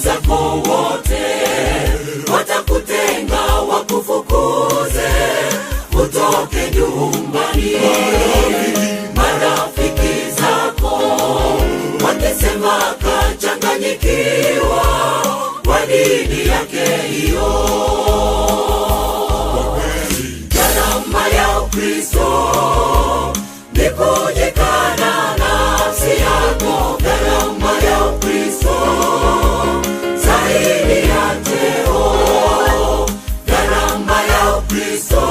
zako wote watakutenga, wakufukuze utoke nyumbani. Marafiki zako wakisema kachanganyikiwa kwa dini yake hiyo. Gharama ya Ukristo ni kujikana nafsi yako. Gharama ya Ukristo zaidi ya cheo. Gharama ya Ukristo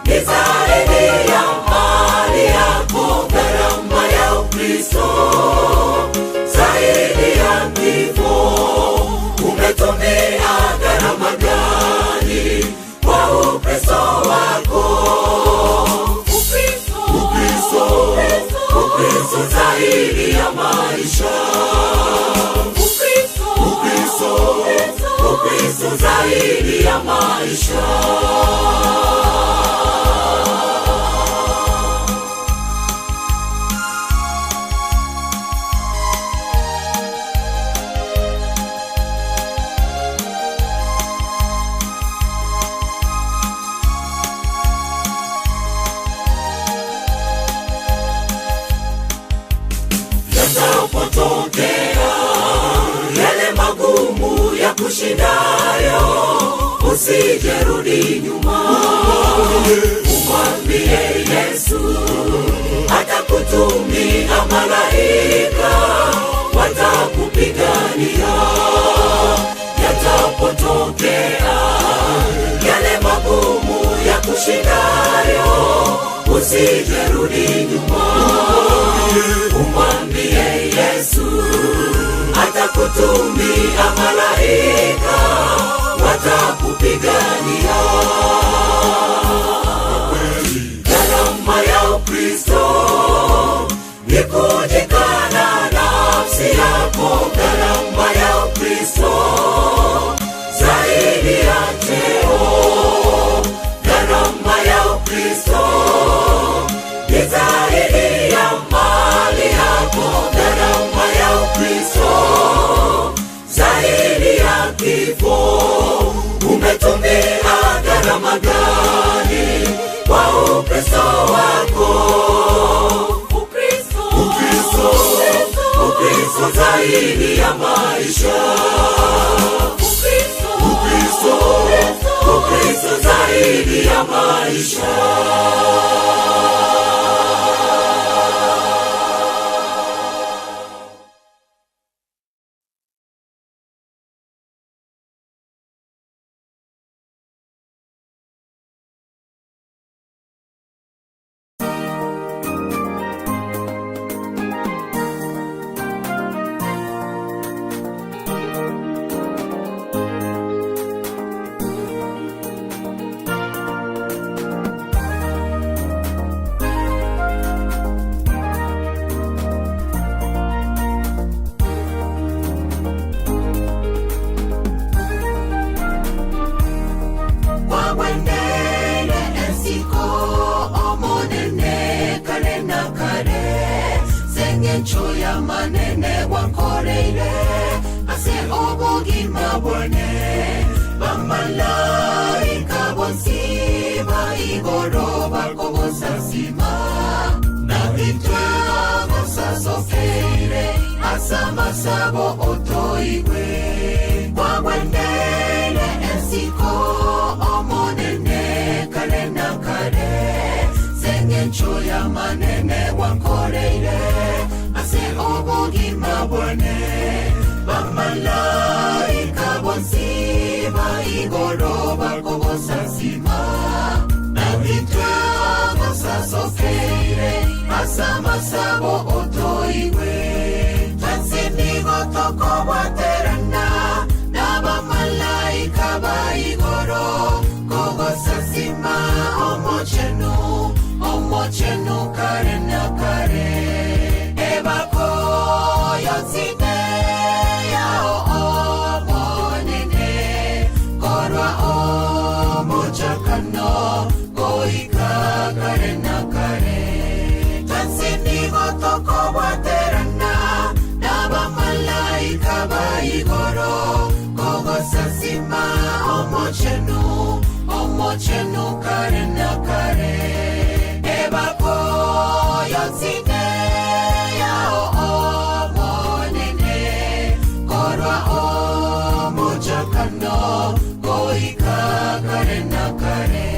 ni zaidi ya mali yako. Gharama ya Ukristo zaidi ya kifo. Umetumia gharama gani kwa Ukristo wako? Ukristo zaidi ya maisha. Ukristo zaidi ya maisha. Yanapotokea yale magumu ya kushindayo, usijerudi nyuma. Umwambie Yesu atakutumia malaika watakupigania. Yatapotokea yale magumu ya kushindayo, usijerudi nyuma. Umwambie Yesu atakutumia malaika watakupigania. Gharama ya Ukristo ni kujikana nafsi yako. Gharama ya Ukristo zaidi ya cheo. Gharama ya Ukristo ni zaidi ya mali yako. Gharama ya Ukristo zaidi ya kifo. Umetumia gharama gani kwa Ukristo wako? Ukristo zaidi ya maisha. Ukristo zaidi ya maisha. Choya manene wakoreire ase obogima bone bamalaika bonsiba igoro bakobosasima na itwe bosasofeire asama sabo otoigwe wawendele ensiko omonene kare na kare senge choya manene wakoreire obogima bone bamalaika bonsiba igoro bakobosasima na itwe bosasofeire asama sabo otoigwe tansinigo toko waterana na bamalaika baigoro kobosasima omochenu kare na kare. Kare na kare tansini gotoko waterana omochenu kare na kare. Ebako yonsine yao omonene, korwa omochakano goika kare na kare.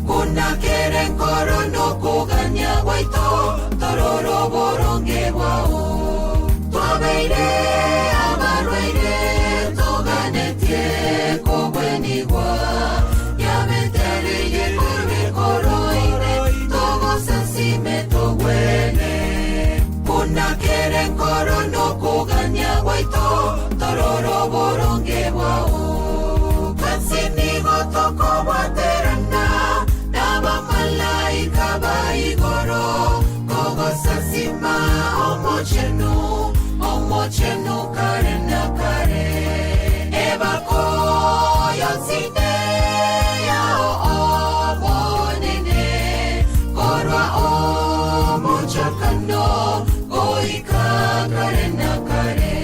Kuna kere koro no kuganya waito tororo boronge wao. Twabeire abarweire toganetie kobwenigwa yametereye kurbe koroire togo sensime togwene. Kuna kere koro no kuganya waito tororo boronge wao. Kansinigo toko waterana naba malaika baigoro kogo sasima omochenu kare na kare. Ebako yonsine yao omonene, korwa omochakano goika kare na kare.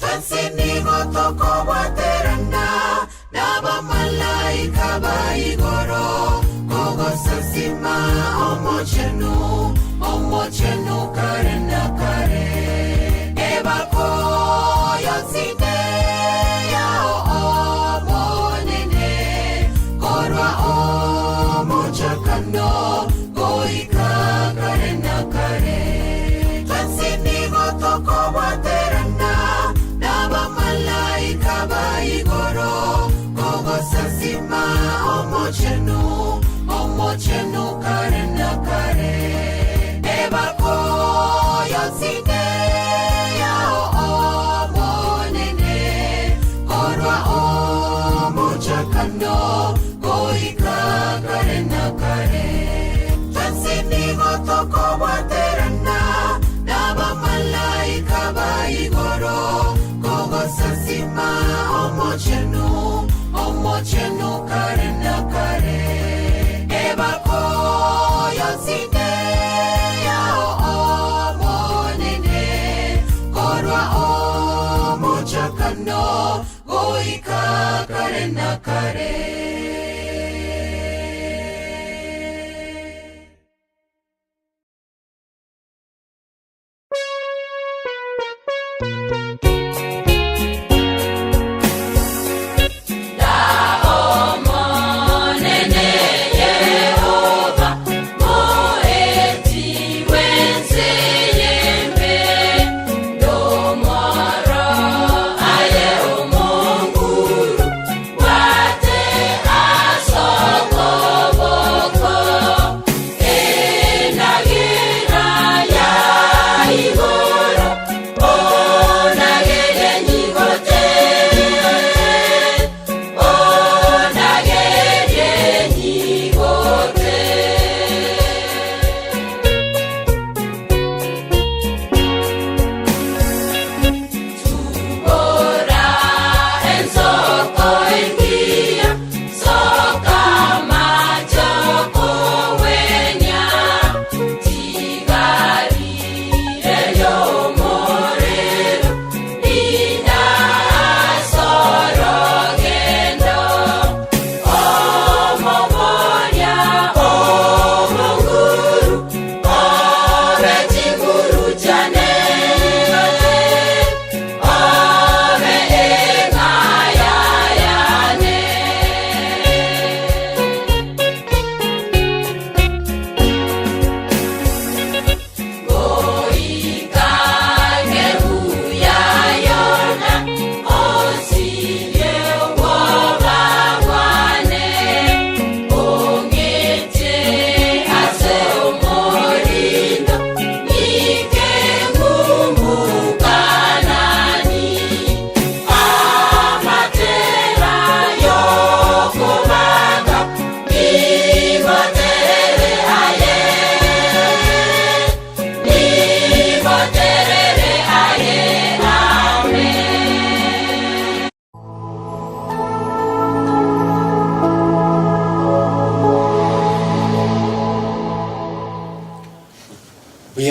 Kansinigo toko waterana naba malaika baigoro kogo sasima omochenu kare na kare. Ebako yonsine yao omonene, korwa omochakano goika kare na kare. Kansinigo toko waterana naba malaika baigoro kogo sasima omochenu kare na kare. Ebako yonsine yao omonene, korwa omochakano goika kare na kare. Kansinigo toko waterana naba malaika baigoro kogo sasima omochenu kare na kare. Ebako yonsine yao omonene, korwa omochakano goika kare na kare. Wate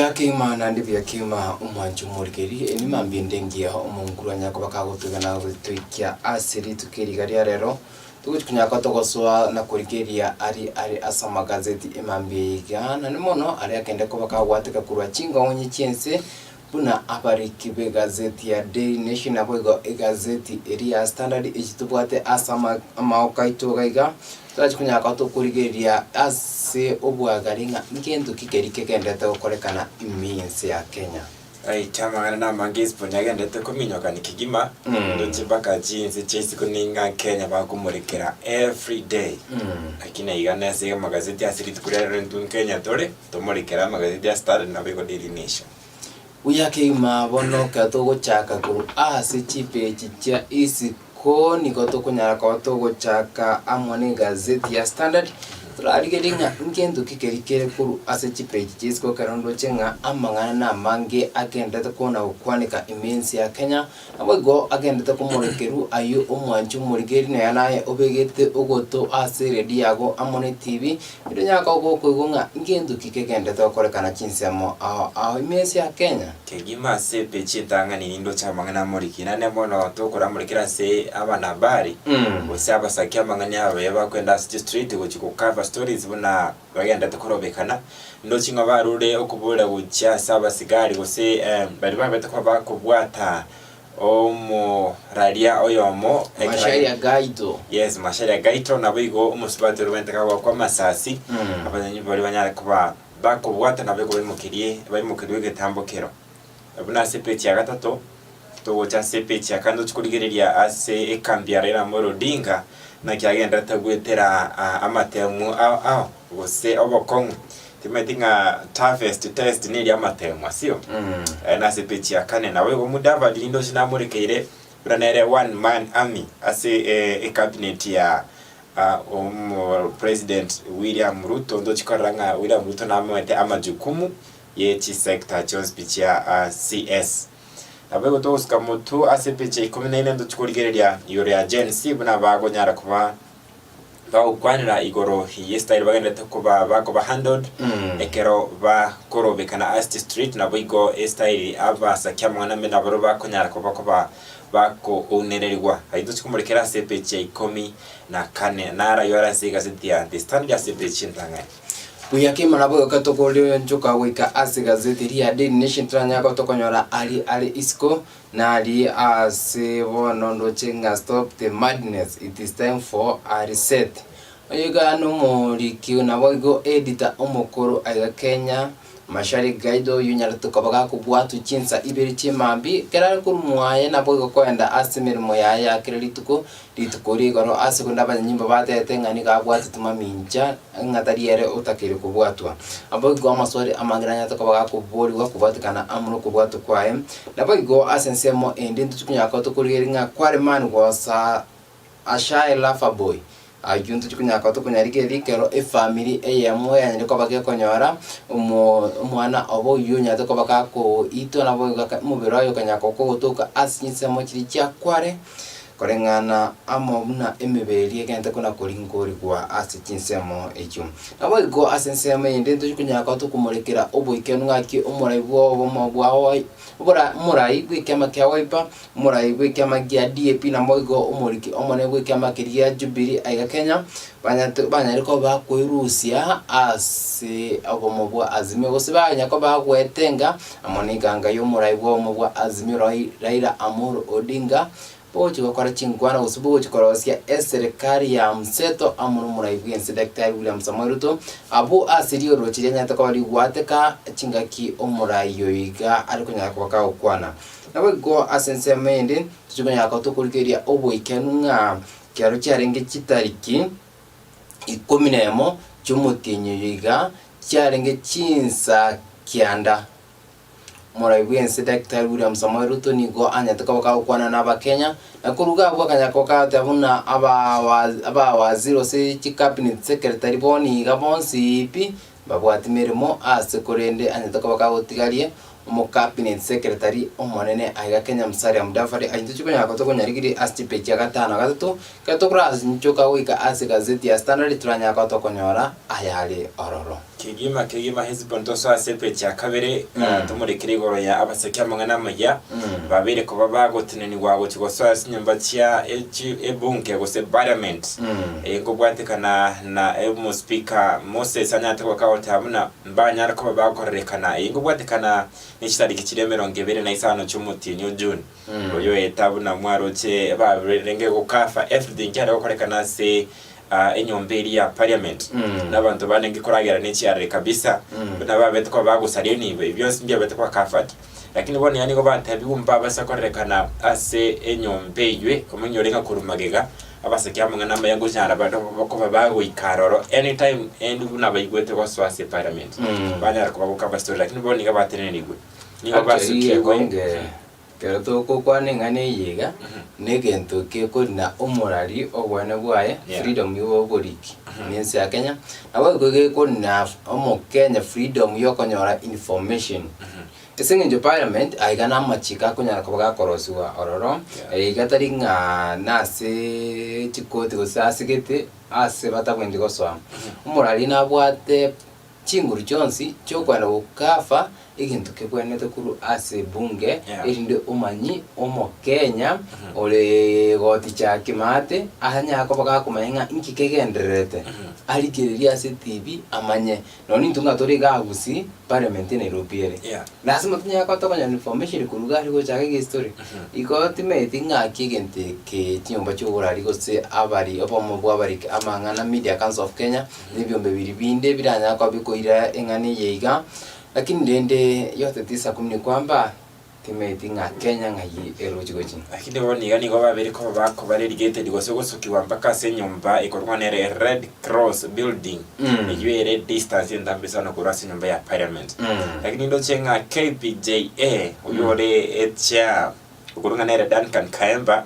Uyakima nandi byakima umwanju murigeri eni mambindengia omunguru nyako bakagutugana gutwikia asiri tukirigaria rero tugukunyaka togoswa na kurigeria ari asoma gazeti emambiga na nimono ari akende ko bakagwatika kurwa chinga onye chense buna abarikibe gazeti ya Daily Nation aboigo gazeti area Standard echitubwate asama amaokaito gaiga twakunyaka to kurigeria ase obwagaringa ngendo kikerike kendete gukorekana iminsi ya Kenya ai chamagana na mangispo nyagendete kuminyoka nikigima ndoje baka jinsi chesi kuninga Kenya bakumurekera every day akina igana se magazeti asiri tukurera ntun Kenya tore tomurekera magazeti ya Standard na bego Daily Nation uyakima bono katogo chaka kuru ase chipe chicha isi ko niko tokunyara kwa togo chaka amone gazeti ya Standard turarigelinga ngendo kikerikere kuru ase chipe chisko karondo chenga amangana na mange agenda takona ukwanika imensi ya Kenya abego agenda takomorekeru ayo omwanju murigeri na yanaye obegete ogoto ase ready yago amone TV bidonya ka ogokwego ngendo kikegenda takorekana chinsemo a imensi ya Kenya kegima se pechi tanga ni ndo chamangana morikina ne mono tokora murikira se abana bari bosaba sakia manganya abeba kwenda street gochikukava stories buna bagenda takorobekana ndo chinga barure okubura bucha saba sigari gose bari babeta kwa bakubwata omo radia oyomo mashari ya gaito yes mashari ya gaito nabigo umusubate rubente kwa masasi abanyi bari banyara kuba bakubwata nabego bimukiriye getambokero abuna sepechi ya gatatu to cha sepechi akando chikurigereria ase ekambia rera morodinga na kyagenda tagwetera amatemu gose obokong timetinga toughest test ni ya amatemu asio na sepechi akane nawe gomudava lindo sinamurekeire branere one man army ase cabinet ya President William Ruto ndo chikaranga William Ruto na amwete amajukumu yechi sector John speech ya CS abego toska mutu asepeche 14 ndo chikurigereria yore agency buna bagonyara kuba ukwanira igoro yestyle bagenda takuba bako handled ekero ba korobekana ast street na boigo style abasa kyamwana mena baro bakonyara kuba bako onererwa aido chikumurekera sepeche 14 nara yora gazeti ya The Standard sepeche ntanga uyakima nabo katokole njoka wika ase gazeti ya Daily Nation tranya ko tokonyora ali isko na ali ase bonondo chenga stop the madness, it is time for a reset oyiga no moriki nabo editor omokoro aga Kenya mashari gaido yunyara tukabaga kubwatu chinsa iberi chimambi kera kurumwaye nabo kwenda asimirimo ya kirelituko litukori garo asekunda banyimba batete ngani gabwatu tumaminja ngatariere utakire kubwatwa abo go amasori amangiranya tukabaga kubori wa kubatikana amuro kubwatu kwaye nabo asensemo ende tukunyaka tukuriringa kware man gosa ashai lafa boy ajuntu chikunyaka tukunyarike likero family eyamo yanyire ko bakekonyora umwana obo yunya to baka ko ito nabo mubirayo kanyaka ko gutuka asinsemo kiri cyakware korengana amobuna emebeli egente kuna kuringori kwa asinsemo ejo nabo go asinsemo inde tukunyaka tukumurekera oboikenu ngaki umuraibo obo mobwawo ubura murai gwikema kya wipa murai gwikema gya DAP na moigo umuriki omone gwikema kiria Jubilee aiga Kenya banyariko bakwirusia ase abomobwa azimio gose banyako bagwetenga amoniganga yo murai bwo mobwa azimio Raila Amolo Odinga bochi gukora chingwana usubu chikorosia serikali ya mseto amuru murai bwense Dr. William Samoei Ruto abu asirio rochire nyata ko bari gwateka chingaki omurai yoiga ariko nyaka kwaka ukwana nawe go asensemende tujunya ko tukurikeria oboikenu nga kyaro cyarenge kitariki 11 cyumutinyo yoiga cyarenge chinsa kyanda murai bwense Dr. William Samoei Ruto nigo anyataka bakakwana n'aba Kenya nakuruga bwakanyako katabuna aba waziro se cabinet secretary boni gabonsi ipi babwatimirimo asekorende anyataka bakagotigarie mu cabinet secretary omonene aiga Kenya Musalia Mudavadi aintuchikonyako tokonyarigiri astipe ya gatano gatatu katokura nchoka wika ase gazeti ya Standard turanyako tokonyora ayali ororo kigima hezibon to so asepeche akabere tumurekere goro ya abasekya mangana maya babere ko bagotineni gwago kigo so asinyamba kya ebunke go se parliament ngo bwatekana na emu speaker Moses anyate ko kawotamuna mbanya ko bagorekana ngo bwatekana n'ikitari kiremero ngebere na isano cy'umuti ni June oyo etabuna mwaroche barenge go kafa everything cyari gukorekana se enyomberi ya parliament n'abantu banenge koragera n'ikiyare kabisa n'ababete ko bagusariye nibe ibyo singiye bete kwa kafata lakini bone yani go batabumba basakorekana ase enyombeywe omunyorenga kurumagega abasakya mwana namba yango cyara bako bago ikaroro anytime and unabayigwete ko swase parliament banyara ko babuka bastori lakini bone ga batenenigwe niba basukiye konge kero to ko kwane ngane yiga negento ke ko na omorari obwana bwaye freedom yo boriki nensi ya Kenya abo ko na omo Kenya freedom yo konyora information Ising in parliament aigana machika kunyara kubaga korosua ororo igatari nga nase chikoti gosasigete ase batabwendi goswa umurari nabwate chinguru chonsi chokwana ukafa ikintu kebwenete kuru ase bunge irinde umanyi omo Kenya ole goti cha kimate ahanya ko baga kumenga inkikegenderete alikiriria ase TV amanye noni ntunga tori gagusi parliament Nairobi ere lazima tunya ko tokonya information kuruga ariko chake ge story iko timeti ngaki gente ke tiomba cy'uburari gose abari obomo bwabari amangana Media Council of Kenya nibyombe biri binde biranya ko bikoira engani yeiga lakini ndende yote tisa kumni kwamba timeti nga Kenya ngayi erochigochi lakini boni yani go babiri ko bako baririgated gose gosukiwa mpaka se nyumba ikorwa nere Red Cross building yiwere distance ndambisa no kurasi nyumba ya parliament lakini ndo chenga KPJA uyore etcha ukurunga nere Duncan Kaemba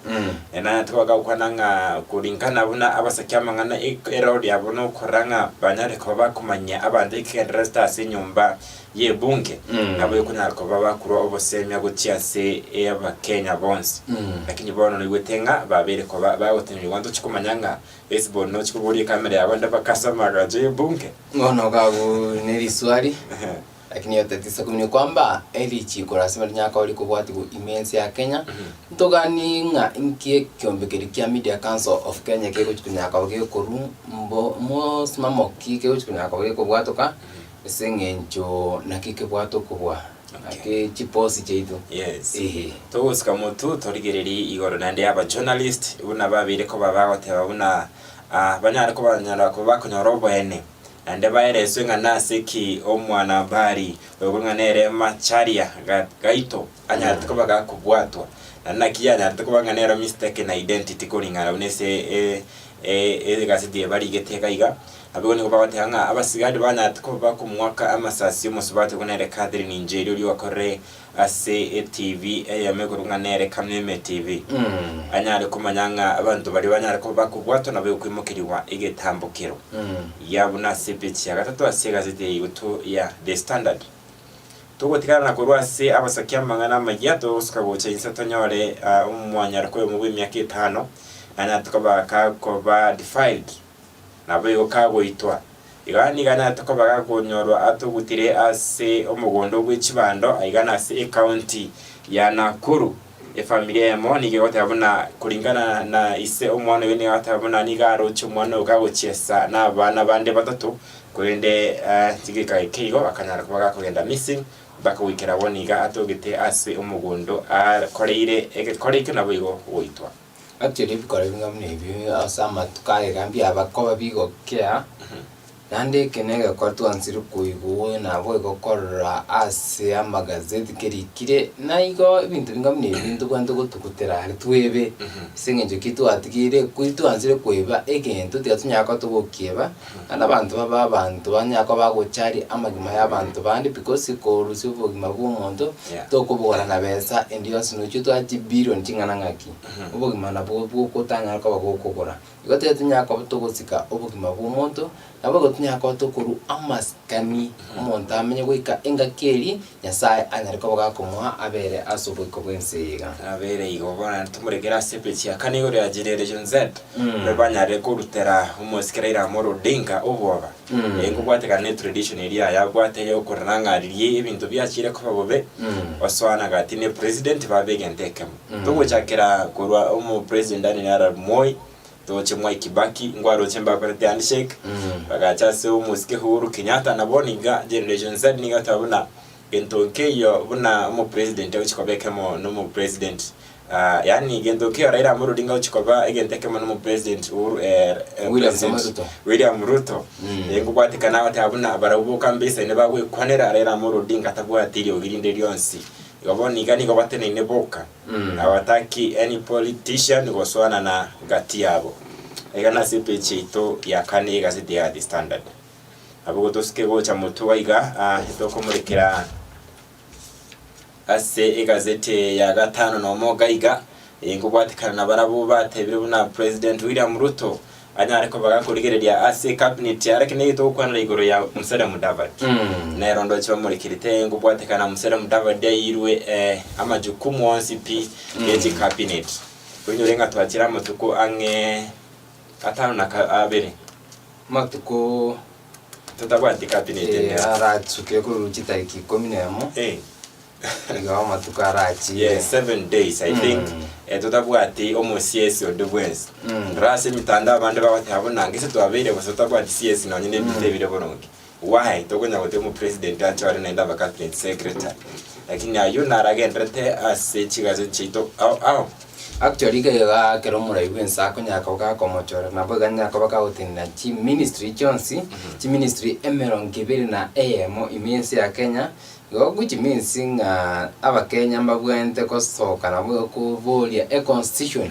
ena twaga ukwananga kuringana buna abasakyama ngana erodi abono koranga banyare ko bakumanya abandi kendresta ase nyumba ye bunge nabo yukunyara ko babakuru obosemya gutia se eba Kenya bonds lakini bono ni wetenga babere ko bawotenye wanto chikumanyanga baseball no chikuburi kamera yabanda bakasama gaje bunge ngono gagu neri swali lakini yote tisa kumni kwamba eli chikora sema nyaka oli kubwati ku immense ya Kenya ntogani nga inkie kyombekeri kya Media Council of Kenya keko chikunyaka oge koru mbo mo smamo kike chikunyaka oge kubwatoka sengencho nakike bwato kubwa ake chiposi cheito to usika mutu torigereri igoro nande aba journalist una babire ko babagote babuna banyara ko banyara ko bakonyorobo ene ande baereso nga naseki omwana bari ogunga nere macharia gaito anyara ko baga kubwatwa nakiya ko banga nere mistake na identity ko lingara unese gasidi bari geteka iga abone ko babatanga abasigade banyara ko bakumwaka amasasi musubate kunere kadri ninjeri uri wakore ase TV yamego runga nere kameme TV anyare kumanyanga abantu bari banyara ko bakubwato nabe kwimukiriwa igetambukiro yabuna sepechi agatatu asega zite yuto ya The Standard tugotikana na kurwase abasakya mangana magiato uskaboche insatonyore umwanyara ko mu bimyaka 5 anatuka ko ba defiled nabo yokago itwa igani gana tukobaga kunyorwa atugutire ase omugondo gw'ikibando aigana ase county ya Nakuru familia ya moni gegote abuna kulingana na ise omwana wene atabuna nigaro cy'umwana ugagochesa n'abana bande batatu kurende tigika ikigo akanyara kubaga kugenda missing bakawikira boniga atogite ase omugondo koreire egekoreke nabo igo woitwa actually bikore bingamne ibi asama tukaye gambia abakoba bigo kya nande kenega kwatu ansiru kuigo na boy gokora ase amagazeti kerikire naigo ibintu bingamne ibintu kwanto gutukutera hari twebe sengenje kitu atigire kwitu ansire kuiba egento tyatunyaka tubokieba n'abantu abantu banyaka bagochari amagima y'abantu bandi because ko rusibo gima bw'umuntu tokubora na besa endio sino cyuto ati billion kingana ngaki ubogima nabo bwo kutanya ko bagokogora igote tunyako tugusika obugima bw'omuntu nabo tunyako tukuru amaskani omuntu amenye gwika engakeri Nyasaye anyariko bagakomuha abere asubuko bwensiga abere igobona tumuregera sepechi akanigore ya generation Z bebanyare kurutera umusikira Amolo Odinga oboba engo gwateka ne tradition area yagwate yo kurangariye ibintu byakire ko babobe oswana gati ne president babegenteke tuguchakira kurwa umu president ani Arap Moi toche Mwai Kibaki ngwaro chemba party handshake bagacha se umusike Uhuru Kenyatta naboninga generation Z ninga tabuna gentoke yo buna umu president uchikobekemo no mu president yani gentoke Raila Amolo Odinga uchikoba egentekemo no mu president William Ruto yengo kwatikana wate abuna barabuka mbese ne bagwe kwanera Raila Amolo Odinga tabwa tiri ogirinde lyonsi gaboni gani gobatene ne boka awataki any politician goswana na gati yabo egana sepechi ito ya kane gazeti ya The Standard abugo toske gocha mutu waiga hitoko murekera ase egazeti ya gatano no mogaiga ngo bwatikana na barabu batebire buna President William Ruto anyareko bagakurigereria ase cabinet yarekene ito kwanira igoro ya Musalia Mudavadi na rondo cyo muri kirite ngo bwatekana Musalia Mudavadi yirwe amajukumu OCP yeji cabinet kunyorenga twakira mutuko ange atano na abere matuko tutabwati cabinet aratsuke ku ruchitariki 11 Nga matukarachi. Yes, 7 days I think. Tutabwati almost CS odubwensi. Rase mitanda abandi babati habona ngise twabere bose tutabwati CS na nyine bitebire boronke. Why togonya gote mu president acho ari naenda cabinet secretary. Lakini ayo naragendrete ase chigazo chito au actually ga kero murai bwensa konya ka komochora na baganya ka baka utinna chi ministry chonsi chi ministry emeron kibiri na AM imensi ya Kenya go which means aba Kenya mbabwente ko soka na bwo kuvolia e constitution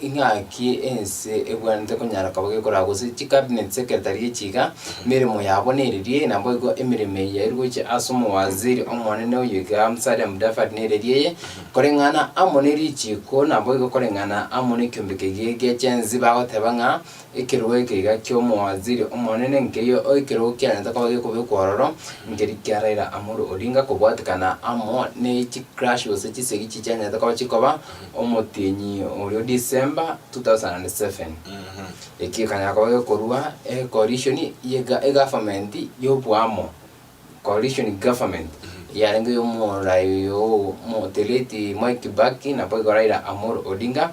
ingaki ense ebwante konyara kabage kora gusi chi cabinet secretary chiga mirimo yabonererie na bwo emirime yerwo chi asumo waziri omonene oyiga Musalia Mudavadi nereriye korengana amoneri chiko na bwo korengana amone kyumbike gege chenzi bagotebanga ikirwe kiga kyo waziri omonene nkeyo oikero kyana takabage kubekororo ngeri kyaraira Amolo Odinga kubwatikana amo ne chi crash wose chisegi chichanya takabachikoba omotinyi orio December 2007 ekikanya kabage korwa coalition yega government yobwamo coalition government yarenga yo morai yo moteleti Mwai Kibaki na Raila Amolo Odinga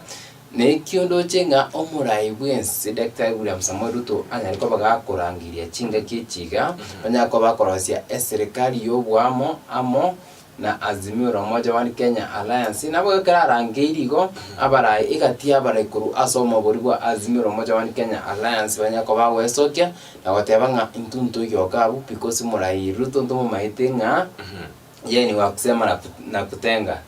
ne kiondo chenga omurai bwense Dr. William Samoei Ruto anyariko bagakorangiria chinga kichiga banyako bakorosia serikali yobwamo amo na Azimio la Umoja wa Kenya Alliance nabo kararangirigo abarai igatia abarekuru asoma borigwa Azimio la Umoja wa Kenya Alliance banyako bawesokia na watebanga intuntu yokabu because murai Ruto ndomo maitenga yeni wa kusema na kutenga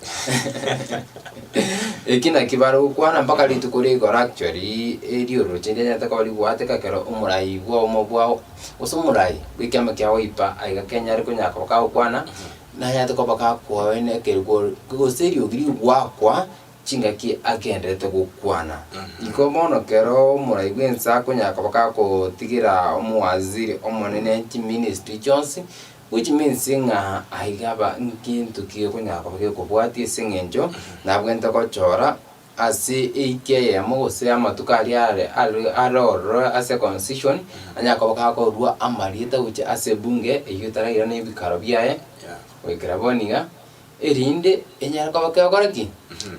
ekina kibaro kwana mpaka litukurigo actually erio rochende nyataka wali wateka kero umurai wo mobwao usumurai wikama kya wipa aiga Kenya ariko nyaka bakao kwana na nyataka bakao kwa wene kergo serio giri wakwa chingaki agendete gukwana iko mono kero umurai bwensa kunyaka bakako tigira umuwaziri omonene ministry Johnson which means singa aigaba nkintu kiyo kunyaka bage kubwati singenjo nabwenta ko chora asi AKM gose amatukari aroro ase constitution anyaka bakako rua amarita uche ase bunge eyutaragira ne bikaro byaye wegraboniga erinde enyaka bakakora ki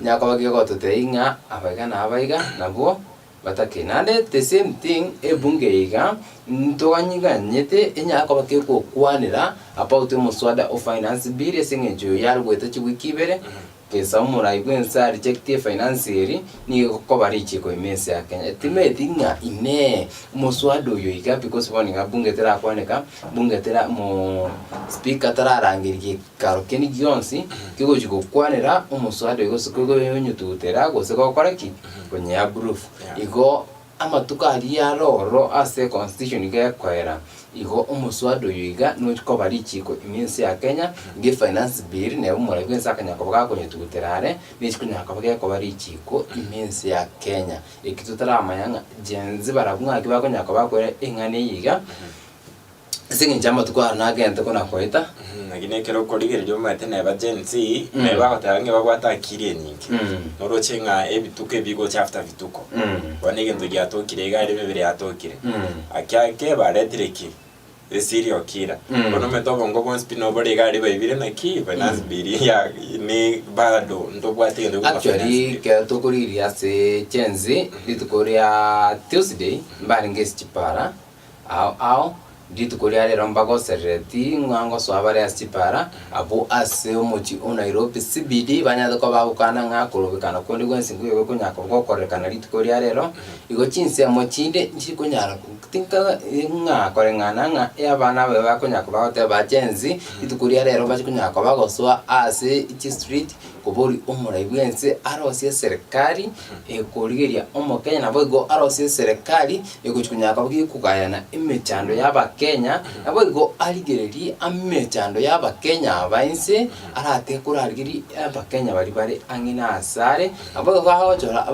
nyaka bage gototeinga abaga na abaiga nabo batakenande the same thing ebunge iga ntoganyiga nyete enyaka bakeko kwanira about muswada of finance bill singejo yarwete chiwikibere kesa umurai bwensa reject financieri ni ko barichi ko imese ya Kenya timetinga ine muswada uyo iga because boninga bunge tera kwaneka bunge tera mo speaker tera rangirike karo keni gionsi kigo chiko kwanira umuswada igo sikogo yonyututera go siko koraki konya proof igo amatukari ya roro ase constitution gekwera igo omuswado yiga nuko bari chiko iminsi ya Kenya ge finance bill ne umura bwensa akanya ko bakonyetuguterare n'ikiko nyakabage ko bari chiko iminsi ya Kenya ikitutara amayanga genzi barabunga kibakonya ko bakore ingane yiga singi njama tukwa na agente ko nakweta nagine kero korigererio mate na agency na bagotarange bagwatakire nyingi noro chenga ebituke bigo chafta vituko wanege ndugia tokire gari bebere atokire akyake baretireki esirio kira kono metobo ngobo spino bore gari baibire na ki finance bill ya ni bado ndobwate ndo actually ke tokoriri ase chenzi litukoria Tuesday mbari ngesi chipara au ditukoria le rombago sereti ngango swabare asipara abo ase omuchi o Nairobi CBD banyado ko babukana ngakurubikana kundi gwensingu yo kunyako gokorekana ditukoria lero igo chinse mochinde nchikunyara tinka ngakorengana nga yabana be bakunyako bagote bagenzi ditukoria lero bachikunyako bagoswa ase ichi street kuburi umurai bwense arosie serikali ekorigeria omokenya nabo go arosie serikali ekuchukunyaka bugikugayana imechando yaba Kenya nabo go arigereri amechando yaba Kenya abainse arate kurarigiri yaba Kenya bari angina asare nabo bahojora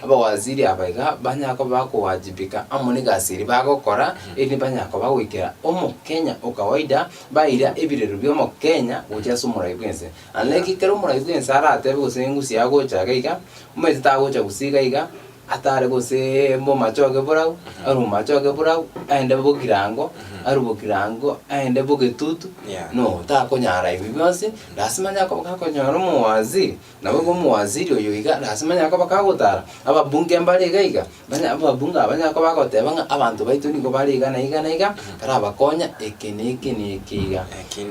abawaziri abaiga banyako bakowajibika amuni gasiri bagokora eni banyako bagwikera omokenya okawaida baira ebirero by'omokenya ujaso umurai bwense anleki kero Ibwensa arate gusengusi yagocha gaiga umeze tagocha gusiga iga atare gose mbo machoge burau aru machoge burau aende bugirango aru bugirango aende bugetutu no ta konyara ibi byose lazima nyako bakakonyara muwazi nabo muwaziri oyo iga lazima nyako bakagotara ababunge mbale gaiga banya ababunga abanyako bakotebanga abantu baitu niko bali iga na iga karaba konya ekene kiga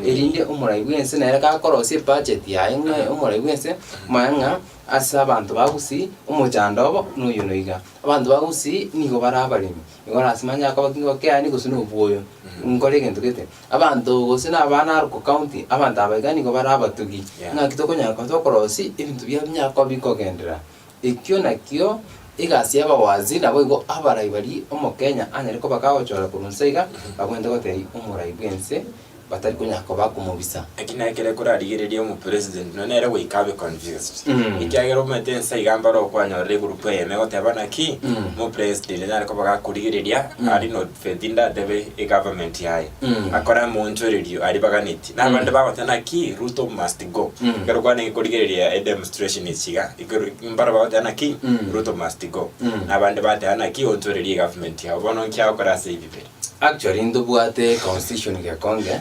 erinde umurai bwense nere kakorosie budget ya inwe umurai bwense manga asa abantu bagusi umujandobo nuyo noiga abantu bagusi niko barabarimi ngo nasimanya ko bakingo kyani gusunu ubuyo ngore gento gete abantu gusina abana aruko county abantu abagani ngo barabatugi ngakitoko nyako tokorosi ibintu byamyako bikogendera ikyo nakyo igasi abawazi nabo ngo abarayibari omokenya anyariko bakawochora kurunseiga bagwenda goteri umurai bwense batari kunyako bakumubisa akina kere kurarigereria mu president none era wikabe confused ikyagero metensa igamba ro kwanyore group yeme gotebana ki mu president nari ko bakakurigereria ari no fedinda debe e government yaye akora mu ntorerio ari baganiti nabande bagotana ki Ruto must go kero kwane kurigereria a demonstration ichiga igero imbara bagotana ki Ruto must go nabande batana ki ontoreria government yawe bono nkyakora save bibere actually ndo buate constitution ya Konge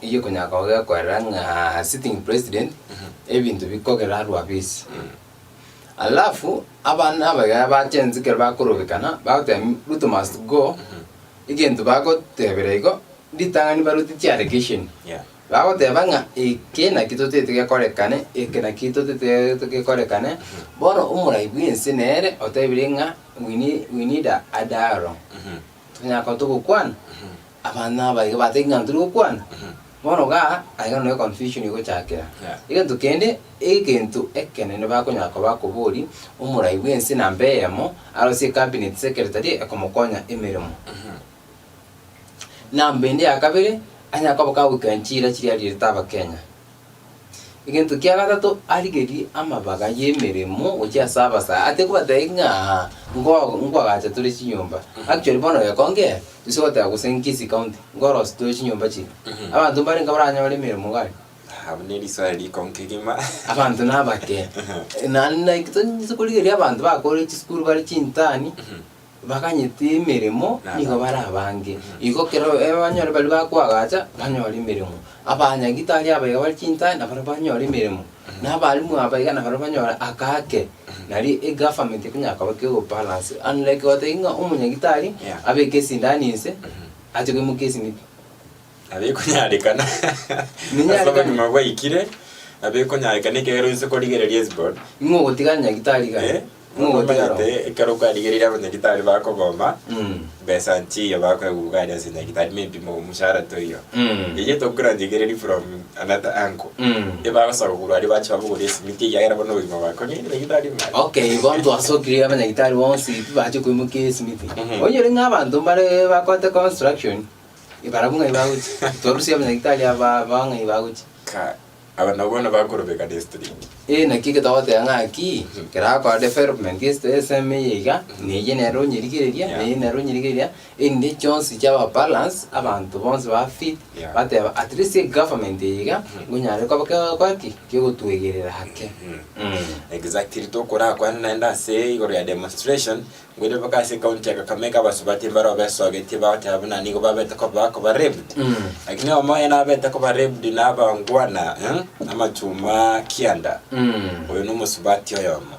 iyo kunyaka ga kwaranga sitting president ebintu bikogera rwabisi alafu abana bagenzi kera bakurubikana baute Ruto must go igento bagoteberego ditangani baruti allegation bagotebanga ikena kitotete gekorekane ikena kitotete korekane bono umurai bwinse nere otebiringa we need a dialogue nyako tukukwana abana baiga batenga tukukwana bono ga aiga no confusion iko chakera iga tukende egentu ekene ne bakonyako bakobori umurai bwense nambeyemo arosi cabinet secretary ekomokonya emirimo nambende akabere anyako bakawikanchira kiri ali taba Kenya igentu kya gatatu arigeri amabaga yemeremo ukia sabasa ate kubatenga ngo gacha turi chinyumba actually bono ya Konge isota kusenkisi county ngoro sto chinyumba chi abantu bari ngabaranya bari meremo gari habneri swali konkegima abantu nabake nana ikitoni kuligeri abantu bakore school bari chintani bakanyete meremo nigo barabange iko kero abanyore bali bakwagacha banyore meremo abanya gitali abaga bali chintani nabanyore meremo nabalimu abaga nabanyore akake nari e government kunyaka bakego balance unlike watenga umunya gitali abeke sindani ise atiko mukesi ni abeko nyarekana ninyareka ni mabwa ikire abeko nyarekana kero ise koligereria sport ngo gutiganya gitali ga Mungate ikaruka digerira abanyagitari bakoboma. Besa nchi yabako ugari asanyagitari maybe mu mushara to iyo. Iye to kurandigereri from another angle. Eba basakuru ari bacha babure simiti yagera bono bima bako ni gitari ma. Okay, bonto asokiri abanyagitari bonsi baje kwimuke simiti. Onye nk'abantu bare bakote construction. Ibarabunga ibaguchi. Torusi abanyagitari abanga ibaguchi. Ka abanabona bakorobeka destiny. Nakike tawate ngaki kera ko development este SME yiga ni genero nyirigiria indi chance cyaba balance abantu bonse ba fit bate at least government yiga gunyare ko kwaki kyo tuwegerera hake. Exactly to kora kwa naenda say igoro ya demonstration ngwede bakase county Kakamega basubati mbaro beso geti bate abuna nigo babeta ko bako barebd lakini omoya na beta ko barebd na bangwana amachuma kianda oyo numusubati oyomo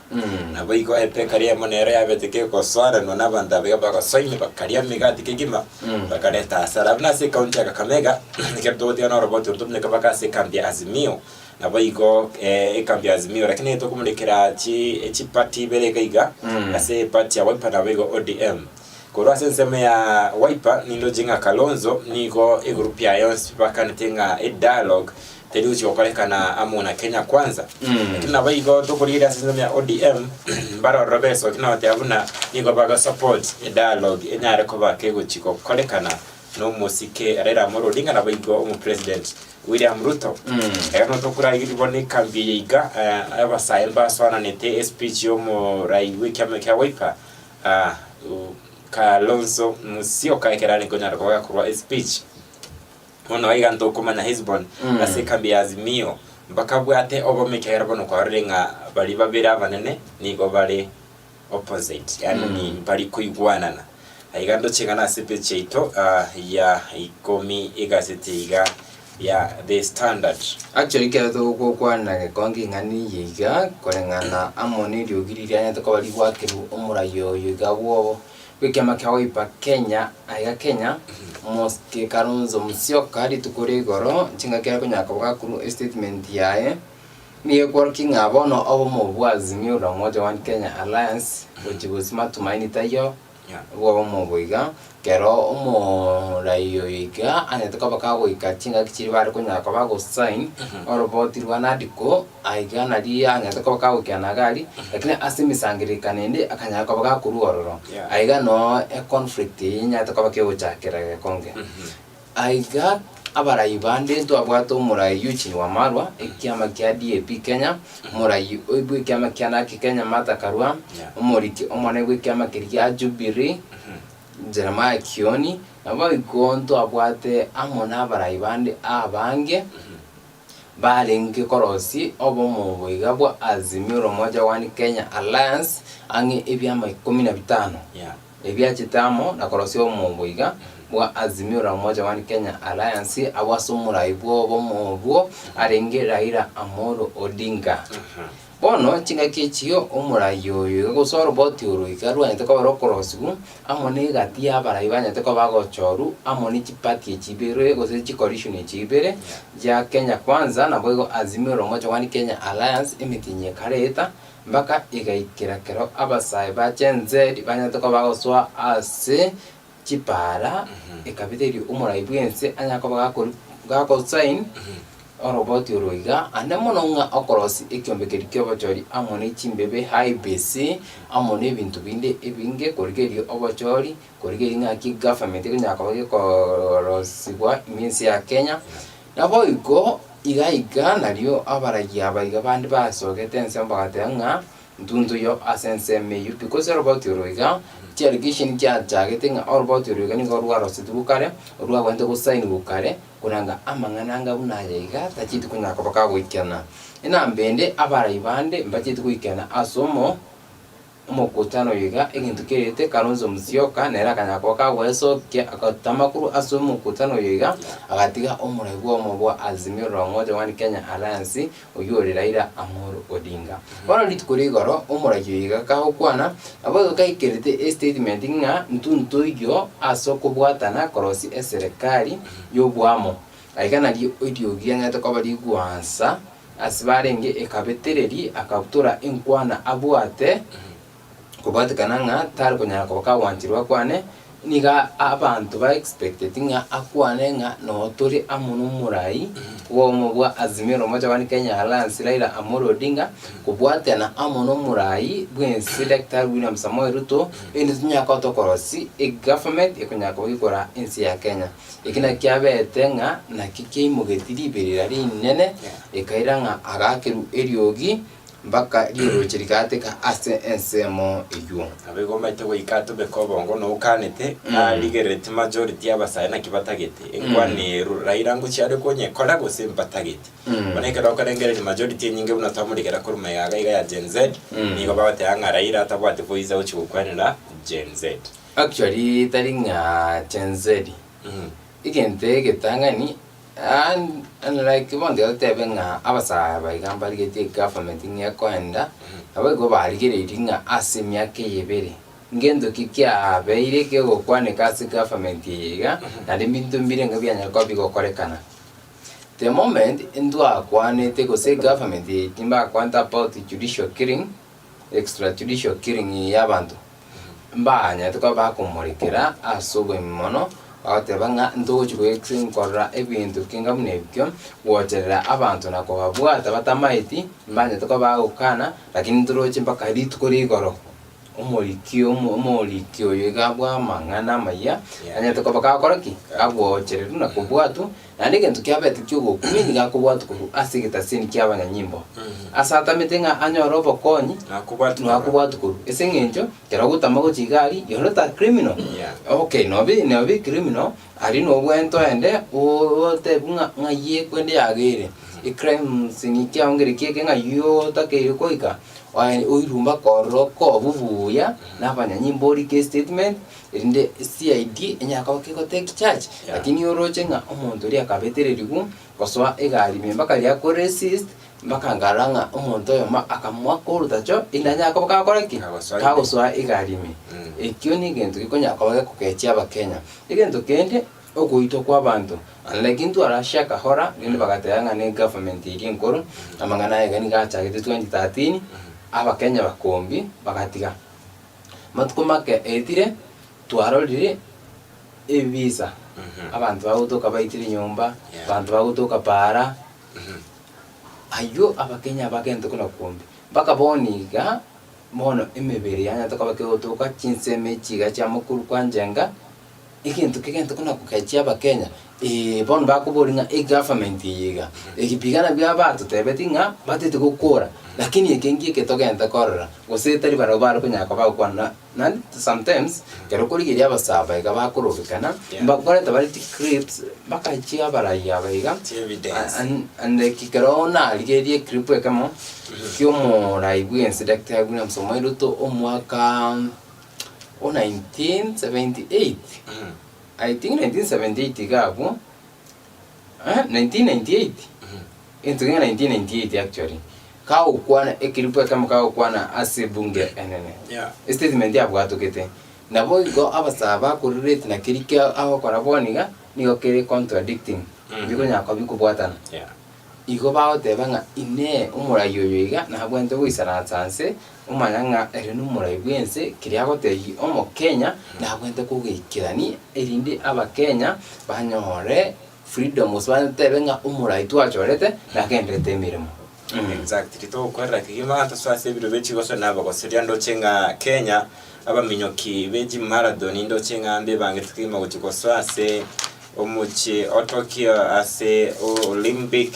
nabo igo epekaria monero yabeteke ko swara no nabanda bega bako soine bakaria migati kigima bakareta sarabna se county Kakamega kerto tia no robot tumne kabaka se kambia Azimio nabo igo ekambia Azimio lakini to kumulekera chi party beregaiga ase party ya Wiper na bego ODM korwa senseme ya Wiper nindo jinga Kalonzo nigo group ya Yons bakanitenga dialogue teliuchi okolekana amuna Kenya kwanza lakini nabo igo to kulira senseme ya ODM mbaro robeso kina watavuna nigo baga support dialogue enyare ko bakego chiko kolekana no musike Raila Amolo Odinga nabo igo umu president William Ruto eno to kura igibone kambi yiga abasaimba swana nete speech yo mo rai wiki ameka Wiper Kalonzo Musyoka ekerane konyara kwa kurwa speech ono aiga ndo kumanya Hezbon ase kambi ya Azimio mpaka bwate obo mekera bono kwa renga bali babira banene nigo bali opposite yani ni bali kuigwanana aiga ndo chingana speech ito ya ikomi igasetiga ya The Standard actually kera to kwana kongi ngani yiga kolengana amoni ryogiriria to kwali wakiru umurayo yiga wo wikema kwa Wiper Kenya aiga Kenya moske Kalonzo Musyoka ari tukuri goro chinga kera kunyaka bakuru statement yae ni working abono obo mu bwazimio la moja one Kenya Alliance which was matumaini tayo wo mu bwiga kero umo rayo yiga anatoka bakago ikatinga kichiri bari kunyaka bago sign robot rwanadiko aiga nari anatoka bakago kyanagari lakini asimisangirika nende akanyaka bakakuru ororo aiga no conflict nyatoka bakego chakera konge aiga abarayi bande to abwato murayi yuchi wa marwa ekiama kya DAP Kenya murayi oibwe kiama kya Kenya Martha Karua umoriki omone gwe kiama kirya Jubilee Jeremiah Kioni nabo igonto abwate amona abarayi bande abange baringe korosi obo mu bwiga bwa Azimio moja one Kenya Alliance ange ebyama 15 ebya chitamo na korosi obo mu bwiga wa Azimio moja one Kenya Alliance awasumura ibo bomo arenge Raila Amolo Odinga bono chinga kichio umurayo yo soro boti uruika rwanye ko barokorosu amone gati abara ibanye ko bagochoru amone chipati chibere go se coalition chibere ya Kenya kwanza na bogo Azimio moja one Kenya Alliance imitinye kareta mpaka igaikira kero abasai ba chenze banye ko bagoswa ase chipara ekabiteri umurayi bwense anyako bagako sign oroboti uruiga andemono nga okorosi ekyombekeri kyobachori amone chimbebe high base amone bintu binde ebinge korigeri obachori korigeri nga ki government nyako bagikorosibwa iminsi ya Kenya nabo iko iga nario abarayi abaiga bandi basogete ensemba gatenga ndundu yo asenseme you because oroboti uruiga irrigation kya jagetinga oroboti uruiga ni gorwa rositubukare urwa wende go sign bukare kunanga amangananga bunayiga tachitu kunyako bakagwikana ina mbende abarayi bande mbachitu kwikana asomo umukutano yiga egintu kirete Kalonzo Musyoka nera kanyako kagweso kya akatamakuru asomo mukutano yiga agatiga omurayi gwo bwa Azimio moja one Kenya Alliance uyore Raila Amolo Odinga bano litukurigoro omurayi yiga kahokwana abo kaikirete statement nga ntuntu yo asoko bwatana korosi eserikali yobwamo aigana li odiogia nyata ko bari gwansa asibarenge ekabetereri akabutura inkwana abwate kubatikana nga tari kunyara koka wanchirwa kwane niga abantu ba expected nga akwane nga no turi amuno murai wo mubwa Azimio moja wani Kenya Alliance Raila Amolo Odinga kubwatana amuno murai bwensi Dr. William Samoei Ruto enizinya ka tokorosi government ikunya ko ikora insi ya Kenya ikina kyabete nga na kike mugetiri berira rinene ikaira nga agakiru eriogi mbaka riro chirikate ka ase ensemo iyo abego maite go ikato be kobongo no kanete ligerete majority abasaya na kibatagete engwane Raila ngo cyare konye kora go simbatagete boneka rokarengere ni majority nyinge bunatamurigera kuruma yaga ya Gen Z nigo babate anga Raila atabwate voice uchi gukwanira Gen Z actually taringa Gen Z igente getangani and like one the other benga abasa ba igamba ligete government ngia kwenda abego baligeretinga asimya ke yebere ngendo kikya beire ke go kwane kasi government yiga na liminto mbire ngabyanya ko bigo korekana the moment indwa kwane te go say government timba kwanta about judicial killing extrajudicial killing yabantu mbanya to ba kumurikira asobo mmono Awatebanga ndoji kwexin kora ebintu kinga munebyo wocherera abantu nako babwata batamaiti mbanye to bagukana lakini ndoroje mpaka ritukuri goro umulikio yegabwa mangana maya anya to bakakora ki abwocherera nako bwatu nandike ntukyabete kyugo kumini gako bwatu ku asigita sini kyabanya nyimbo asata metenga anyorobo konyi nakubwatu ku esengenjo keragutama go chigari yorota criminal okay no be criminal ari no bwento ende o te bunga ngaye kwende yagire crime sinikia ongere kieke nga yota ke koika oirumba koroko bubuya nabanya nyimbo ri statement inde CID enyaka ko take charge lakini yoroche nga omuntu ri akabetererigu koswa egari memba kali ako resist mbaka ngaranga omuntu yo akamwa korutacho indanya ko bakakora ki kagoswa egari me ekyo ni gento gikonya ko kukechia abakenya igento kende okuito kwa bantu unlike into arashaka hora ninde bagatayanga ne government iri nkoro amangana yega ni gachagete 2013 abakenya bakombi bagatiga matukomake etire twarorire evisa abantu bagutoka baitire nyumba abantu bagutoka para ayo abakenya bagento kuna kombi bakaboniga mono emebere yanya tokabakegotoka chinseme chiga cha mukuru kwanjenga ikintu kigento kuna kukachia abakenya bono bakuboringa government yiga ikipigana bya batu tebetinga batete gukora lakini ekengie ketogenda korora gosetari barobaro kunyaka bakwana na sometimes kero kurigiria abasaba iga bakurubikana bakoreta bari clips bakachia baraya baiga and kikero na ligerie clip ekamo kyomo raibwense Dr. William Samoei Ruto omwaka 1978 I think 1978 gapo 1998 into 1998 actually kao kwana ekilipo kama kao kwana asibunge enene statement ya bwato kete nabo go abasaba ku relate na kirika aho kora boniga nigo kere contradicting biko nyako bikubwatana igo bawo tebanga ine umurayoyoiga na bwente wisara chance umanyanga eri numurai bwense kiriago teyi omo Kenya na bwente kugikirani erinde abakenya banyore freedom uswan tebenga umurai twachorete na kendete mirimo exactly to kwara kigima ataswase biro bechi goso nabo goseria ndochenga Kenya abaminyoki beji marathon ndochenga mbe bange tukima guchikoswase omuchi Tokyo ase Olympic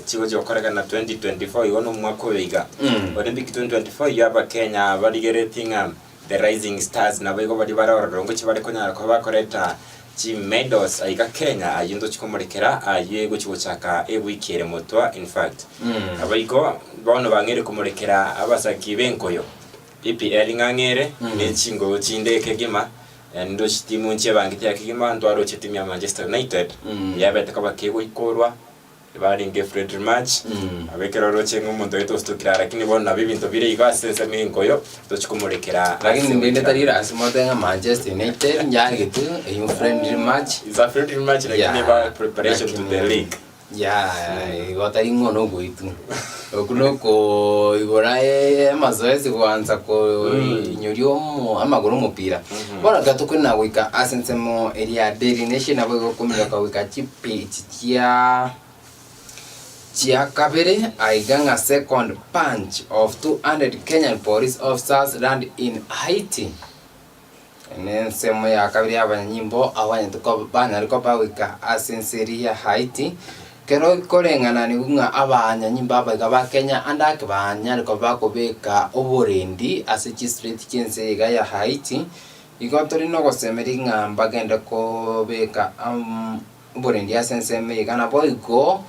chigo jokoreka na 2024 iwono mwako wiga Olympic 2024 yaba Kenya baligeretinga the rising stars na bego bali bararongo chibale konyara ko bakoreta chi medals aika Kenya ayindo chikomolekera ayego chigo chaka ewikere motwa in fact abaiko bono bangere kumolekera abasaki benkoyo EPL ngangere nechingo chindeke gima ndo timu nche bangite yakigima ntwaro timu ya Manchester United yabeta kabakego ikorwa bari nge Fred match abekera roche ngumuntu wetu stokira lakini bona bibinto bire igasense minkoyo tochikumulekera lakini ndende tarira asimotenga Manchester United nyagetu a friendly match is a friendly match lakini ba preparation to the league ya igota ingono gwitu okunoko igorae mazoezi kwanza ko inyorio amaguru mupira bona gatuko na wika asensemo area Daily Nation abo gokumira ka wika chipi chia kabere aiganga second punch of 200 Kenyan police officers land in Haiti. Semo ya kabiri abanyimbo abanye tuko bana liko bawika asenseria Haiti kero korengana ni kunga abanyanyimbo abaga Kenya andake banya liko bakobeka oborendi asichi street kinse ya Haiti igotori no gosemeri ngamba gende ko beka oborendi asenseme kana boygo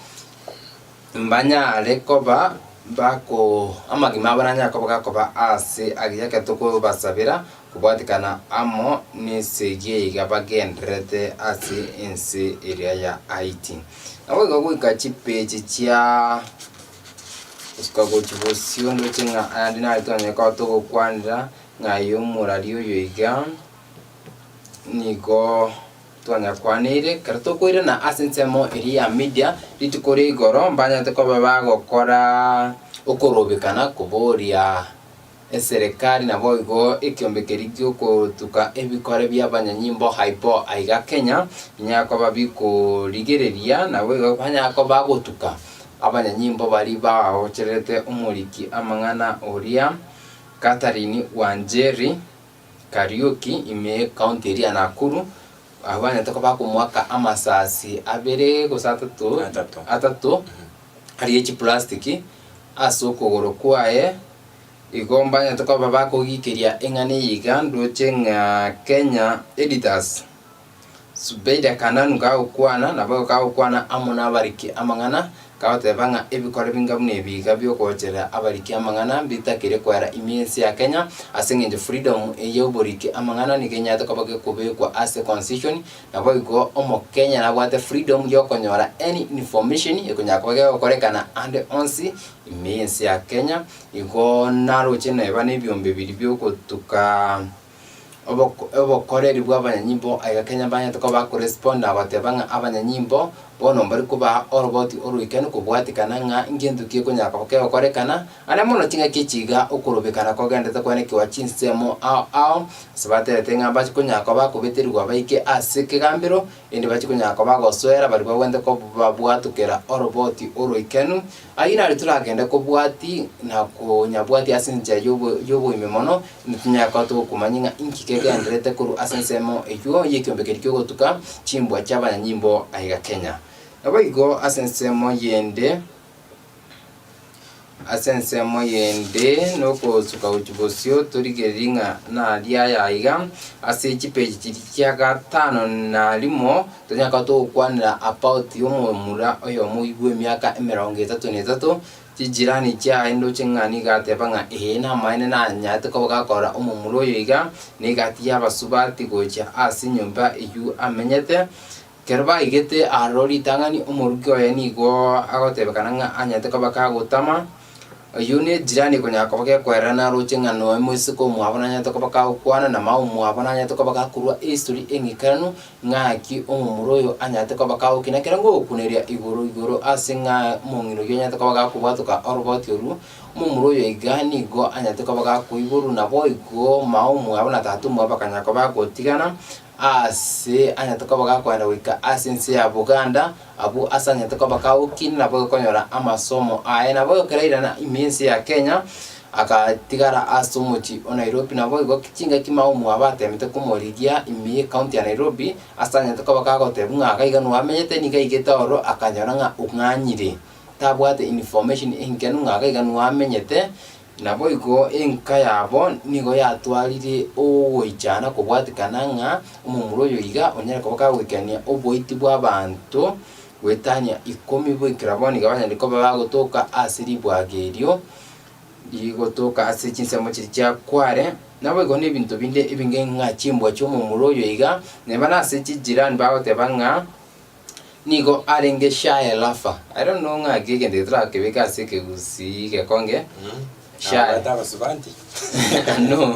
mbanya lekoba bako amagima baranya ko bakakoba ase agiyake tuko basabira kubatikana amo ni segie igabagendrete ase ense area ya Haiti nawe gogwika chipechi chia uskago chibosio ndo chinga andina alitonya ka toko kwandira ngayo murario yoiga niko twanya kwanire karto koire na asensemo area media litukore igoro mbanya teko babago kora ukorobekana kuboria serikali na boigo ikiombekeri ko tuka ebikore by'abanyanyimbo hypo aiga Kenya nyako babiko ligereria na boigo banyako bagotuka abanyanyimbo bari baocherete umuriki amangana oria Catherine Wanjeri Karaoke ime county area Nakuru abanya toko bakumwaka amasasi abere gusatatu atatu hari echi plastiki asoko goro kwae igomba nyatoko babako gikeria engane yigando chenga Kenya editors Subeida kananu ga ukwana na bako ka ukwana amuna bariki amangana kaote banga ebikore bingamune biga byokochera abariki amangana bitakire kwara imiensi ya Kenya asinge freedom eyoboriki amangana ni Kenya takabake kubekwa as a constitution na boygo omo Kenya na bwate freedom yokonyora any information ekonyakobage okorekana ande onsi imiensi ya Kenya igo naro chene bane byombe biri byokotuka obokoreri bw'abanyanyimbo aiga Kenya banya tukoba correspond abatebanga abanyanyimbo bono mbari kuba oroboti oruikene kubwatikana nga ingendu kieko nyaka okorekana ana mono tinga kichiga okorobekana kogendete kwene kiwa chinsemo ao sabatere tenga bachi kunyaka bakubeterwa baike asike gambiro indi bachi kunyaka bagoswera bari bwende ko babwatukera oroboti oruikenu aina rituragende kubwati na kunyabwati asinja yobo imemono ntinyaka to kumanyinga inkikegendrete kuru asensemo eyo yekyombekeri kyogotuka chimbwa cy'abanyanyimbo aiga Kenya abayigo asensemo yende noko suka uchibosio turigeringa na lia yaiga ase chipeji kya gatano na limo tonyaka to kwanira about yomura oyo muigwe miaka 33 kijirani kya endo chengani gatebanga ehena maine na nyate ko gakora umumuro yoiga ni gatia basubati gocha ase nyumba eyu amenyete kerba igete arori tangani umurugyo yani go agotebekana nga anyate ko bakagutama yune jirani konya akabake kwerana ruchinga no musiko muabona nyate ko bakakwana na mau muabona nyate ko bakakurwa history engikanu ngaki umumuroyo anyate ko bakawukina kerango kuneria igoro asinga mungiro nyate ko bakakubatuka oroboti oru umumuroyo igani go anyate ko bakakuiguru na boigo mau muabona tatu muabakanya ko bakotigana ase anyataka bagakwenda wika asense ya Buganda abu asanya taka bakawukina nabo konyora amasomo aye nabo keraira na imensi ya Kenya akatigara asomochi o Nairobi nabo igo kichinga kimao muabate mite kumorigia imi county ya Nairobi asanya taka bakagote bunga kaiganu amenyete ni kaigeta oro akanyora nga unganyire tabwate information ingenu nga kaiganu amenyete nabo igo enka yabo nigo yatwarire ogoichana kubwatikana nga umumuro yoiga onyera koboka wikania oboiti bw'abantu wetania 10 bwikiraboni gabanya ndiko bagotoka asiri bwagerio igotoka asichinsemo kya kware nabo igo ne bintu binde ibinge nga chimbwa cyo mumuro yoiga nebana asichijirani bagotebanga nigo arenge shaye lafa I don't know nga gigende trake beka sike gusi ke konge Tava subanti. No.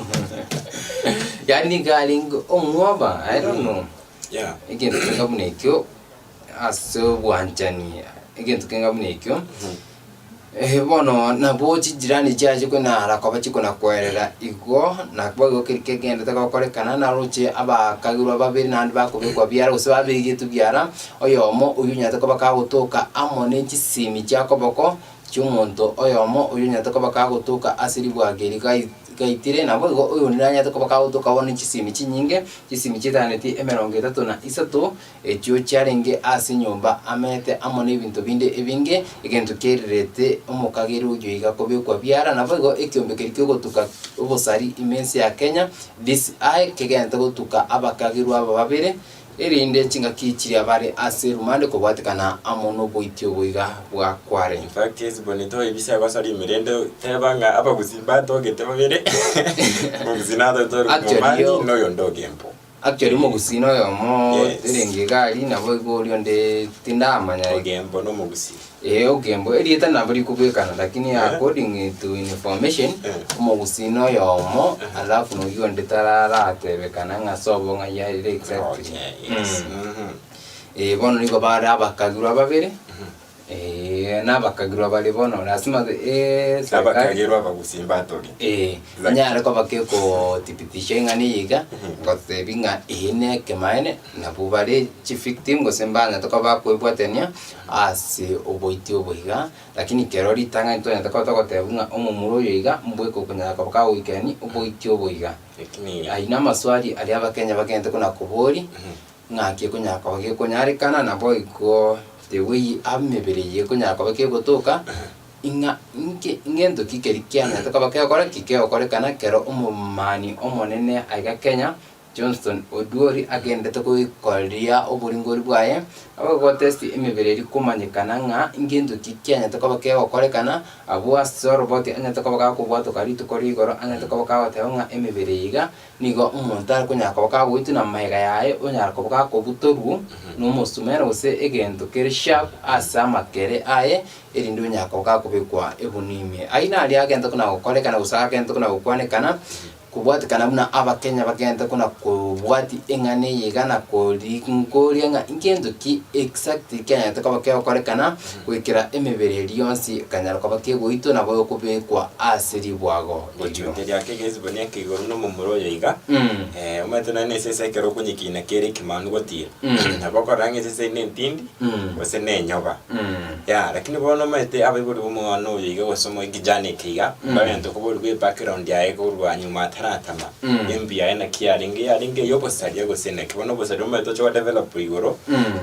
Yani galing omwaba, I don't know. Yeah. Again, ngabune kyo aso wanchani. egento kenga bunekyo bono nabo jirani jaje kuna haraka bachi kuna kwerera igo na kwago kirike genda takokorekana na roche abakagirwa babiri nandi bakubikwa byara use babiri tubyara oyomo uyu nyata ko bakagutuka amone kisimi cyakoboko cyumuntu oyomo uyu nyata ko bakagutuka asiri bwageri gaitire nabo uyu nyata ko bakagutuka woni kisimi kinyinge kisimi kitaneti 33 ekyo cyarenge asi nyumba amete amone ibintu binde ebinge egento kererete omukagiru uyu igakobekwa byara nabo ekyombekeri kyogotuka obosari imensi ya Kenya this I kegenta gotuka abakagiru aba babere erinde chinga kichiri abare ase rumande ko bwatikana amono boityo boiga bwa kware. In fact is bonito ibisa basari mirendo tebanga aba guzimba togete babere muzinado toro komani no yondo gempo actually mo gusino yo mo erenge gali nabo igolyo nde tindamanya gempo no mugusi ogembo erieta naburi kubekana lakini according to information mo gusino yo mo alafu no yonde tarara tebekana ngasobo ngaya exactly bono niko bara abakagirwa babere n'abakagirwa bali bono lazima abakagirwa bagusimba toge nyara ko bakeko tipitisha ngani yiga ngotebinga ene kemaene nabubare chief victim gosembana to bakwebwatenia ase oboiti oboiga lakini kerori tanga into nyataka gotebunga omumuro yiga mbweko kunya ko ka weekend oboiti oboiga lakini aina maswali ali abakenya bagende kuna kubori ngaki kunya ko kunyarikana nabo iko the way amebere kunya ko gotoka inga ingendo kikerikiana takabakaya kora kikeo kore kana kero umumani omonene aiga Kenya Johnston Oduori agende to koria oburingori bwaye abo test imebere kumanyikana nga ingendo kikianya takabakaya kore kana abo asoroboti anya takabaka kubwato kari to kori goro anya takabaka teonga imebere yiga nigo umontar kunya kabaka witu na maiga yae onya kabaka kobutoru no musumero se egendo kere sharp asama kere aye erindu nya kabaka kubikwa ebunime aina ali agenda kuna kore kana usaka gendo kuna ukwane kana kubwati kana muna abakenya bagenda kuna kubwati engane yigana kori nkori nga ingendo ki exactly kenya takabakaya kore kana wikira emebere lyonsi kanyara kabake goito nabo kubekwa asiri bwago ejyo yake gezibone kigoro no mumuro yiga umatana nese sekero kunyikina kere kimanu gotira nabakorange sese nentindi wose nenyoba ya lakini bono mate abiburi bumwana yiga wasomo igijane kiga babento kuburi background yae kurwa nyuma taratama mbia ena kiaringe yaringe yobosari yagosene kibono bosari umato cyo develop igoro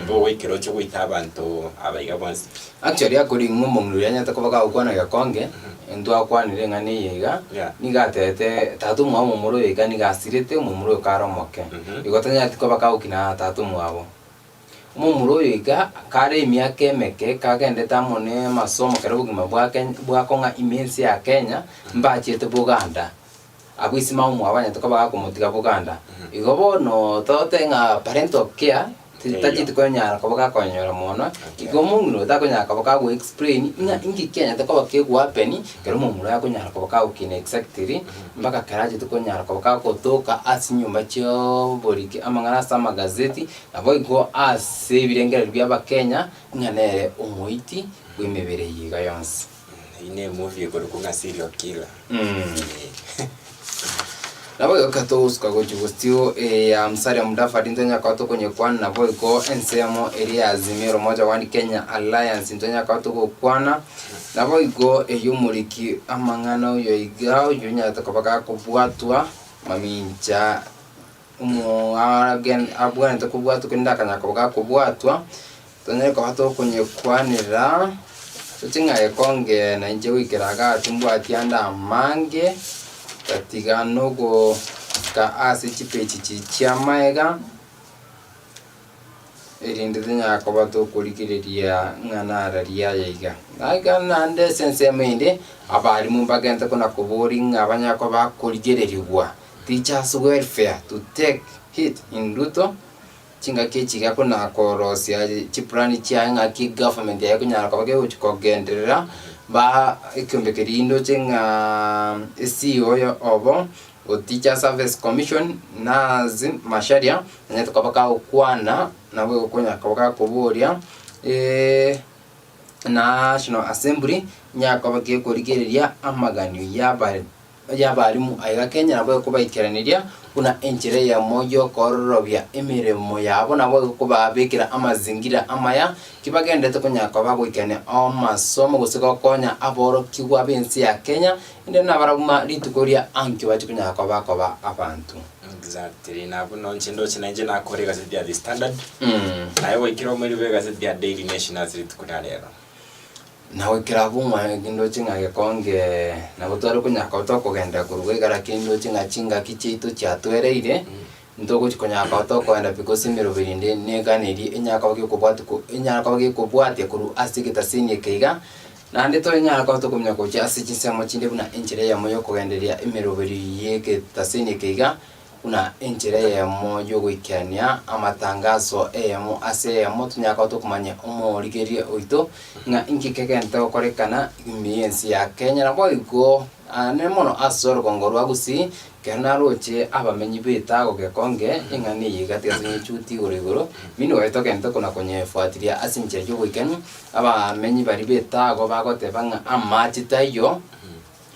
mbo wikero cyo gwita abantu abayiga bonse actually akuri ngumonguru yanya takobaka ukwana yakonge ndo akwanire ngani yiga nigatete tatu mwa mumuro yiga nigasirete mumuro karomoke igotanya tikobaka ukina tatu mwabo mumuro yiga kare imyaka emeke kagende tamone masomo kare bugima bwakonga imensi ya Kenya mbachete Buganda abwisima umwabanya tukabaka kumutika Buganda igobo no totenga parental care tajiti kwenya kabaka kwanyora mono igomungu takonya kabaka go explain ingi Kenya takabake go happen kero mumuro yako nyara kabaka ukine exactly mpaka karaje tukonya kabaka kotoka asinyumba cyo boriki amangara sama gazeti nabo igo ase birengera byaba Kenya nganere umuiti wimebere yiga yonse ine movie ko kunga serial killer nabo katos kago chugostio ya msari ya mdafadi ntonya kato kwenye kwana nabo iko NCMO area Azimio moja wani Kenya Alliance ntonya kato kwana nabo iko yumuriki amangano yo igao yunya takabaka kubwatwa maminja again abwana takubwatwa kwenda kanya kabaka kubwatwa tonya kato kwenye kwanira tutinga yekonge na nje wikiraga tumbwati anda mange katigano go ka ase chipechi chiamaega erinde nya kobato kurikireria ngana raria yiga aiga nande sense mende abari mumbagenta kuna kuboring abanya ko bakurigererigwa teachers welfare to take hit in Ruto chinga kechiga kuna korosia chiplani chianga ki government ya kunya ko bage uchikogenderera ba ikombekeri indo chenga CEO yo obo o Teacher Service Commission na masharia nyato kabaka ukwana na wewe konya kabaka kuboria National Assembly nyako bagikurigereria amaganio ya barimu aiga Kenya nabo kubaikiraniria kuna enjire ya moyo kororobya emiremo yabo nabo kubabikira amazingira amaya kibagendete kunyako bagwikene amasomo gusika konya aboro kigwa bensi ya Kenya inde nabaraguma litukoria anki bati kunyako bakoba abantu. Exactly. Nabo nonchindo chinanje nakore gazeti ya The Standard. Nayo wikiro muri be gazeti ya Daily Nation aziritukuna rero. Nawe kirabumwa kindo chinga konge na gutwara kunyaka utokogenda kurugara kindo chinga kichito cyatwereire ntoko chikonyaka utokogenda because mirobirinde neganiri inyaka bagikubwate kuru asigita sinye keiga nande to inyaka utokumya ko cyasi chisemo chinde buna enjire ya moyo kugenderia imirobiri yeke tasinye keiga una enjire ya moyo gwikania amatangazo emo ase emo tunyaka tukumanya umurigerie oito nga inkikegenta okorekana imiensi ya Kenya nabo iko anemono asoro kongoro agusi kana roche abamenyi beta gogekonge ingani yigati asinye chuti gorigoro mino wetokenta kuna konye fuatilia asinje yo weekend abamenyi bari beta go bagotebanga amachitayo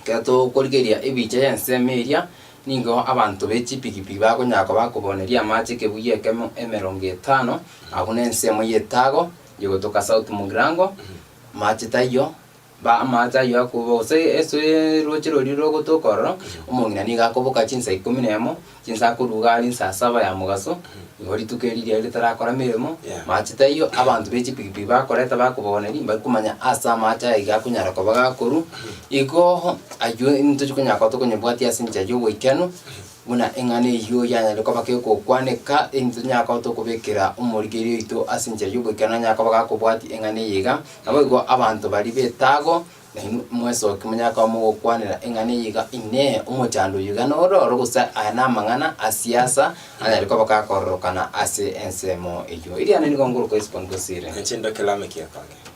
kato korigeria ebiche yansemeria ningo abantu bechipikipiki bakonyako bakuboneria amache kebuye kemo 50 abunense mo yetago yogotoka South Mugrango machitayo ba amachayo akubose eso rochero riro gotokoro umongina niga kuboka chinsa 11 chinsa kurugari saa 7 ya mugaso ngori tukeriria ritarakora mirimo machitayo abantu bechipikipiki bakoreta bakuboneri bakumanya asa macha iga kunyara ko bagakuru iko ayo into kunyaka to kunyebwati asinja yo weekend muna engane yo yanya ko bakeko kwaneka into nyaka to kubekera umurigeri ito asinja yo weekend nyaka bagakubwati engane yiga nabo go abantu bari betago mweso kimunyaka mu kwanira engane yiga ine umuchando yiga no gusa ana mangana asiasa anyariko bakakorokana ase ensemo iyo iri anani konguru ko sponsor sire nchindo kelame kiapange